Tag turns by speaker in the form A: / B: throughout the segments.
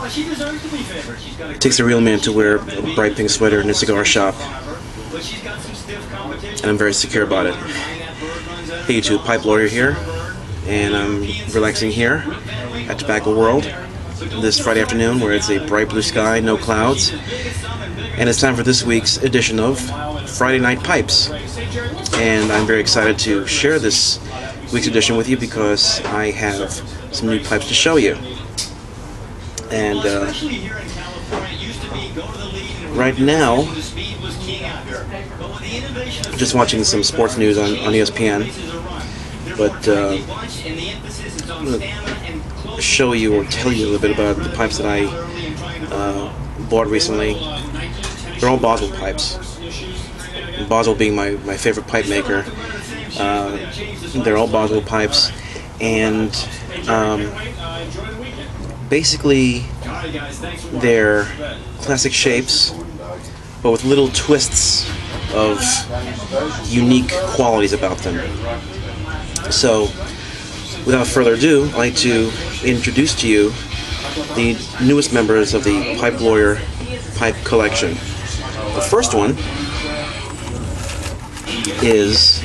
A: It takes a real man to wear a bright pink sweater in a cigar shop, and I'm very secure about it. Hey YouTube, PipeLawyer here, and I'm relaxing here at Tobacco World this Friday afternoon, where it's a bright blue sky, no clouds, and it's time for this week's edition of Friday Night Pipes. And I'm very excited to share this week's edition with you because I have some new pipes to show you. And right now, just watching some sports news on ESPN, but I'm going to show you or tell you a little bit about the pipes that I bought recently. They're all Boswell pipes. Boswell being my favorite pipe maker. They're all Boswell pipes, and basically they're classic shapes, but with little twists of unique qualities about them. So, without further ado, I'd like to introduce to you the newest members of the PipeLawyer pipe collection. The first one is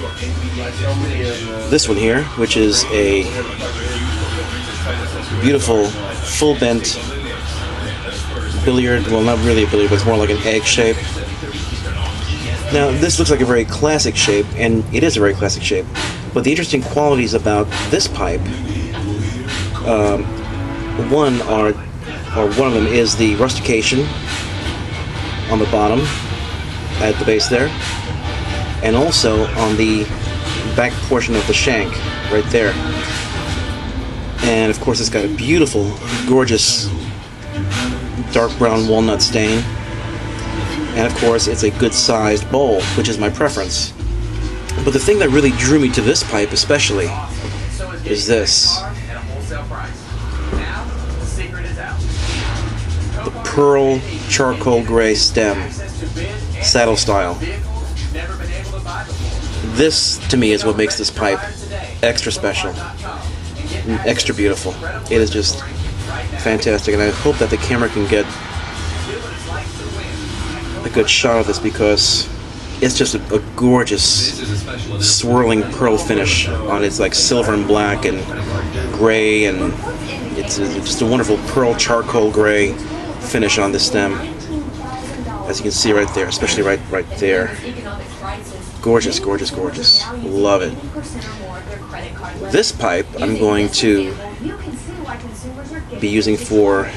A: this one here, which is a beautiful full bent billiard. Well, not really a billiard, but it's more like an egg shape. Now, this looks like a very classic shape, and it is a very classic shape. But the interesting qualities about this pipe, one of them is the rustication on the bottom at the base there, and also on the back portion of the shank right there. And of course, it's got a beautiful, gorgeous dark brown walnut stain. And of course, it's a good sized bowl, which is my preference. But the thing that really drew me to this pipe especially is this. The pearl charcoal gray stem, saddle style. This, to me, is what makes this pipe extra special, and extra beautiful. It is just fantastic, and I hope that the camera can get a good shot of this because it's just a gorgeous swirling pearl finish on its like silver and black and gray, and it's just a wonderful pearl charcoal gray finish on the stem, as you can see right there, especially right there. Gorgeous, gorgeous, gorgeous. Love it. This pipe I'm going to be using for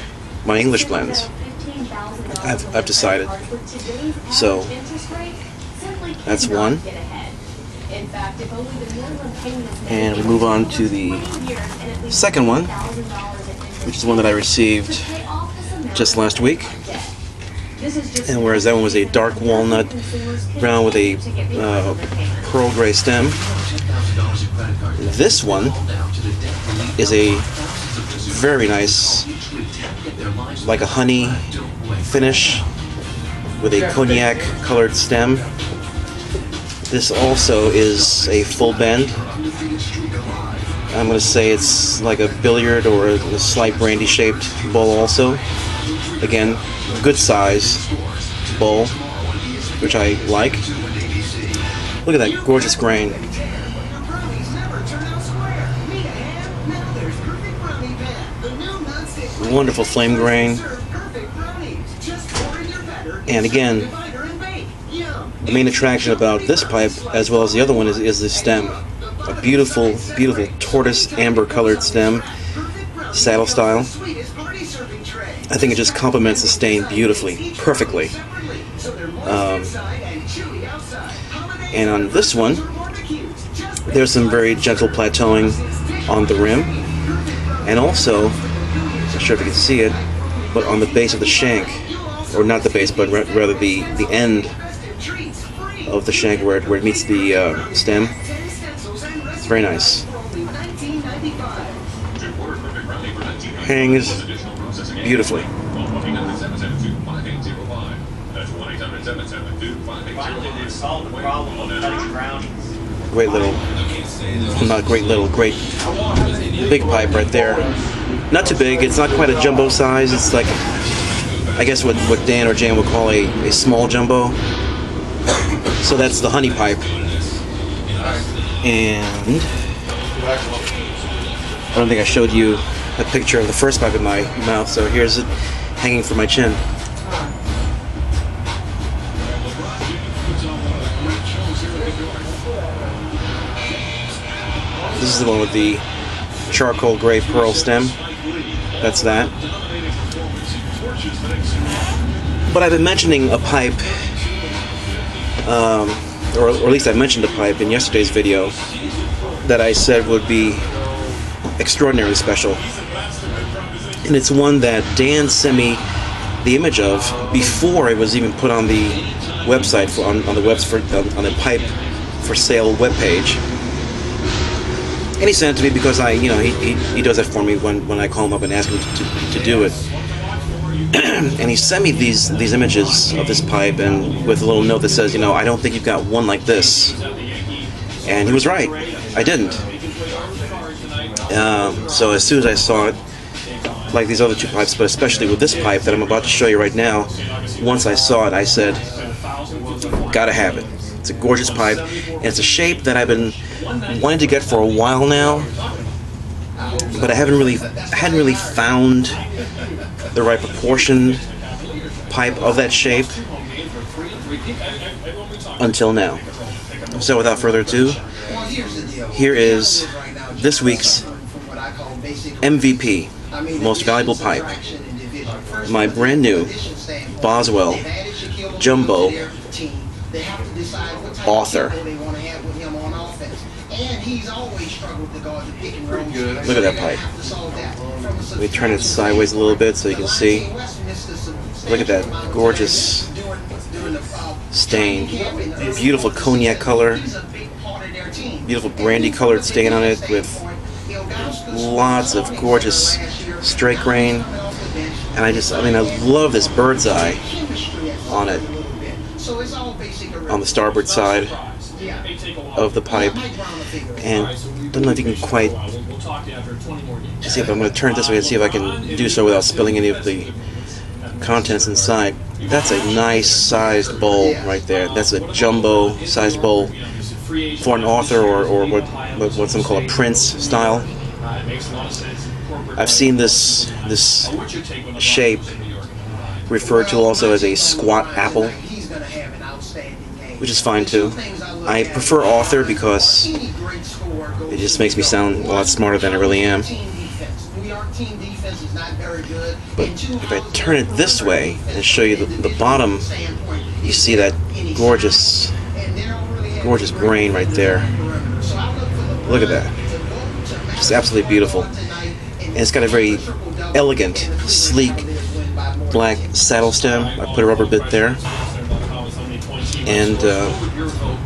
A: my English blends. I've decided. So that's one. And we move on to the second one, which is one that I received just last week. And whereas that one was a dark walnut brown with a pearl gray stem, this one is a very nice, like a honey finish with a cognac colored stem. This also is a full bend. I'm going to say it's like a billiard or a slight brandy shaped bowl also. Again, good size bowl, which I like. Look at that gorgeous grain. Wonderful flame grain. And again, the main attraction about this pipe, as well as the other one, is the stem. A beautiful, beautiful tortoise amber colored stem, saddle style. I think it just complements the stain beautifully, perfectly. And on this one, there's some very gentle plateauing on the rim, and also, I'm not sure if you can see it, but on the base of the shank, or not the base, but rather the end of the shank where it meets the stem. It's very nice. Hangs beautifully. Great little, not great little, great big pipe right there. Not too big. It's not quite a jumbo size. It's like, I guess what Dan or Jan would call a small jumbo. So that's the honey pipe. And I don't think I showed you a picture of the first pipe in my mouth, so here's it hanging from my chin. This is the one with the charcoal gray pearl stem. That's that. But I've been mentioning a pipe, or at least I mentioned a pipe in yesterday's video that I said would be extraordinarily special. And it's one that Dan sent me the image of before it was even put on the website on the pipe for sale webpage. And he sent it to me because he does that for me when I call him up and ask him to do it. And he sent me these images of this pipe, and with a little note that says, I don't think you've got one like this. And he was right. I didn't. So as soon as I saw it, like these other two pipes, but especially with this pipe that I'm about to show you right now, once I saw it, I said, gotta have it. It's a gorgeous pipe, and it's a shape that I've been wanting to get for a while now, but I hadn't really found the right proportioned pipe of that shape until now. So without further ado, here is this week's MVP, Most Valuable Pipe, my brand new Boswell Jumbo Author. Look at that pipe. Let me turn it sideways a little bit so you can see. Look at that gorgeous stain. Beautiful cognac color. Beautiful brandy colored stain on it with lots of gorgeous straight grain. And I love this bird's eye on it. On the starboard side of the pipe. And I don't know if you can quite see if I'm going to turn it this way and see if I can do so without spilling any of the contents inside. That's a nice sized bowl right there. That's a jumbo sized bowl for an author or what some call a prince style. I've seen this shape referred to also as a squat apple, which is fine too. I prefer author because it just makes me sound a lot smarter than I really am. But if I turn it this way and show you the bottom, you see that gorgeous grain right there. Look at that. Just absolutely beautiful. And it's got a very elegant, sleek, black saddle stem. I put a rubber bit there. And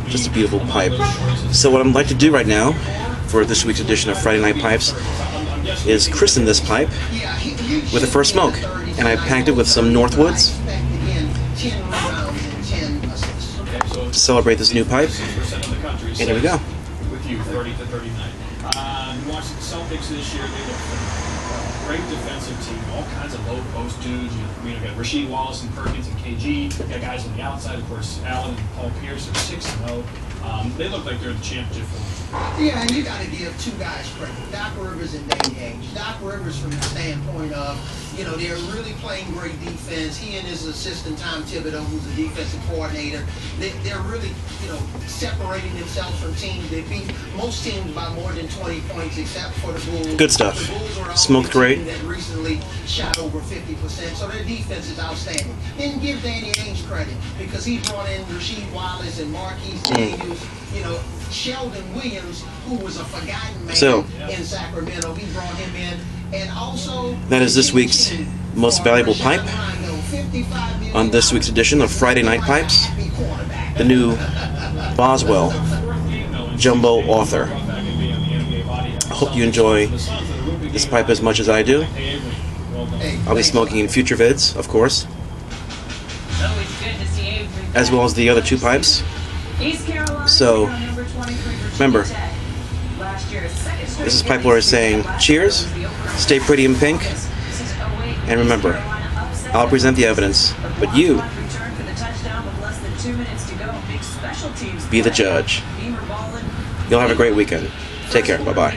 A: just a beautiful pipe. So what I'd like to do right now for this week's edition of Friday Night Pipes is christen this pipe with a first smoke. And I packed it with some Northwoods to celebrate this new pipe. And here we go. Celtics this year, they look great defensive team, all kinds of low post dudes. You got Rasheed Wallace and Perkins and KG. You got guys on the outside, of course, Allen and Paul Pierce are 6-0. They look like they're the championship for them.
B: Yeah, and you got to give two guys credit, Doc Rivers and Danny Ainge. Doc Rivers from the standpoint of, they're really playing great defense. He and his assistant, Tom Thibodeau, who's the defensive coordinator, they're really, separating themselves from teams. They beat most teams by more than 20 points, except for the Bulls.
A: Good stuff. Smoked great.
B: That recently shot over 50%, so their defense is outstanding. Then give Danny Ainge credit because he brought in Rasheed Wallace and Marquise Daniels, Sheldon Williams, who was a forgotten man in Sacramento. He brought him in. And also,
A: that is this week's Most Valuable Pipe on this week's edition of Friday Night Pipes, the new Boswell Jumbo Author. I hope you enjoy this pipe as much as I do. I'll be smoking in future vids, of course, as well as the other two pipes. So, remember, this is PipeLawyer saying cheers Stay pretty in pink. And remember, I'll present the evidence, but you be the judge. You'll have a great weekend. Take care. Bye-bye.